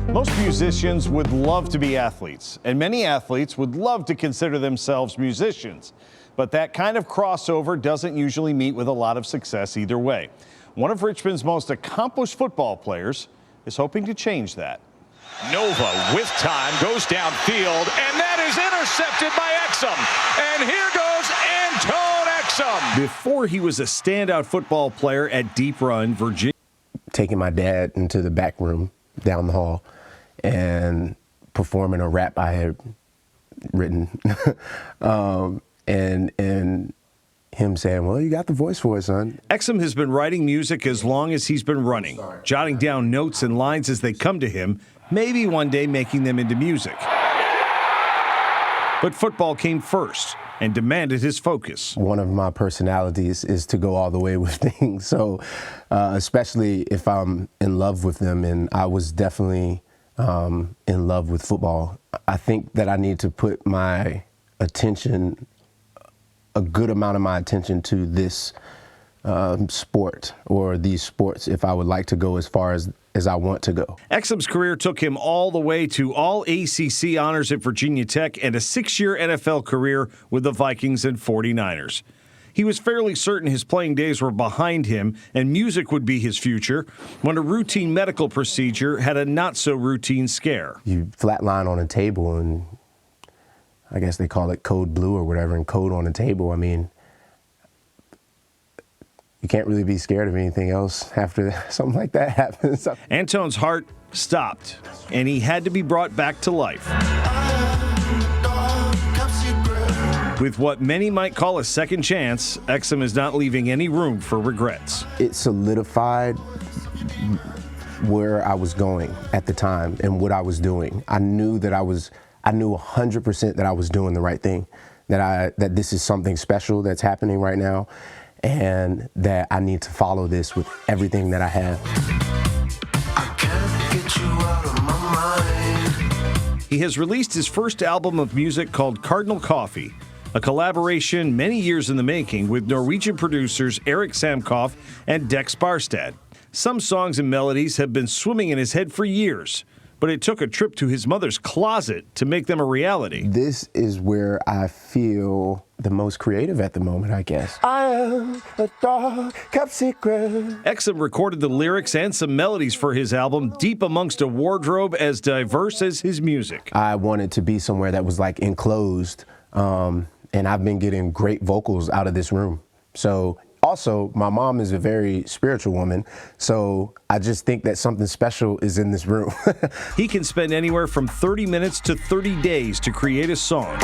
Most musicians would love to be athletes, and many athletes would love to consider themselves musicians. But that kind of crossover doesn't usually meet with a lot of success either way. One of Richmond's most accomplished football players is hoping to change that. Nova with time goes downfield, and that is intercepted by Exum. And here goes Antone Exum. Before he was a standout football player at Deep Run, Virginia. Taking my dad into the back room down the hall and performing a rap I had written. and him saying, well, you got the voice for it, son. Exum has been writing music as long as he's been running, jotting down notes and lines as they come to him, maybe one day making them into music. But football came first and demanded his focus. One of my personalities is to go all the way with things. So especially if I'm in love with them, and I was definitely in love with football, I think that I need to put my attention, a good amount of my attention, to this sport or these sports if I would like to go as far as I want to go. Exum's career took him all the way to all ACC honors at Virginia Tech and a 6-year NFL career with the Vikings and 49ers. He was fairly certain his playing days were behind him and music would be his future when a routine medical procedure had a not-so-routine scare. You flatline on a table, and I guess they call it code blue or whatever, and code on a table. I mean, you can't really be scared of anything else after something like that happens. Antone's heart stopped, and he had to be brought back to life. With what many might call a second chance, Exum is not leaving any room for regrets. It solidified where I was going at the time and what I was doing. I knew 100% that I was doing the right thing, that this is something special that's happening right now, and that I need to follow this with everything that I have. I can't get you out of my mind. He has released his first album of music called Cardinal Coffee, a collaboration many years in the making with Norwegian producers Erik Samkoff and Dex Barstad. Some songs and melodies have been swimming in his head for years, but it took a trip to his mother's closet to make them a reality. This is where I feel the most creative at the moment, I guess. I am a dog, kept secret. Exum recorded the lyrics and some melodies for his album deep amongst a wardrobe as diverse as his music. I wanted to be somewhere that was like enclosed, and I've been getting great vocals out of this room. So also, my mom is a very spiritual woman, so I just think that something special is in this room. He can spend anywhere from 30 minutes to 30 days to create a song.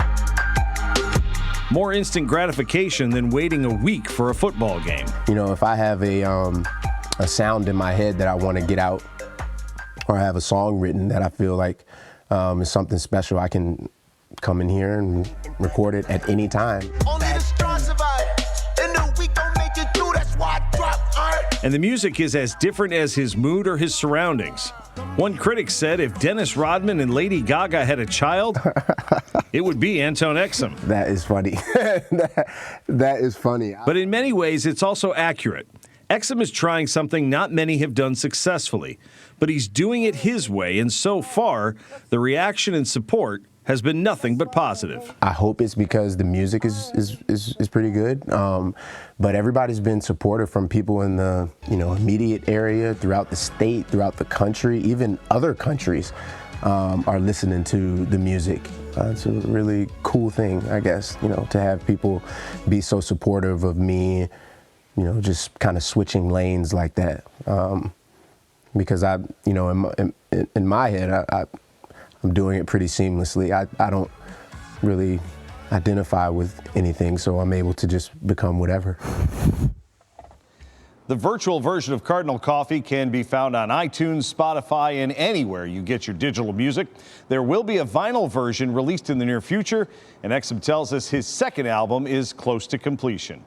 More instant gratification than waiting a week for a football game. You know, if I have a sound in my head that I want to get out, or I have a song written that I feel like is something special, I can come in here and record it at any time. Only the strong survive, and the weak don't make it through. That's why I drop art. And the music is as different as his mood or his surroundings. One critic said if Dennis Rodman and Lady Gaga had a child, it would be Antone Exum. That is funny. that is funny. But in many ways, it's also accurate. Exum is trying something not many have done successfully, but he's doing it his way, and so far, the reaction and support has been nothing but positive. I hope it's because the music is pretty good, but everybody's been supportive from people in the immediate area, throughout the state, throughout the country, even other countries are listening to the music. It's a really cool thing, I guess, to have people be so supportive of me, just kind of switching lanes like that. Because in my head, I'm doing it pretty seamlessly. I don't really identify with anything, so I'm able to just become whatever. The virtual version of Cardinal Coffee can be found on iTunes, Spotify, and anywhere you get your digital music. There will be a vinyl version released in the near future, and Exum tells us his second album is close to completion.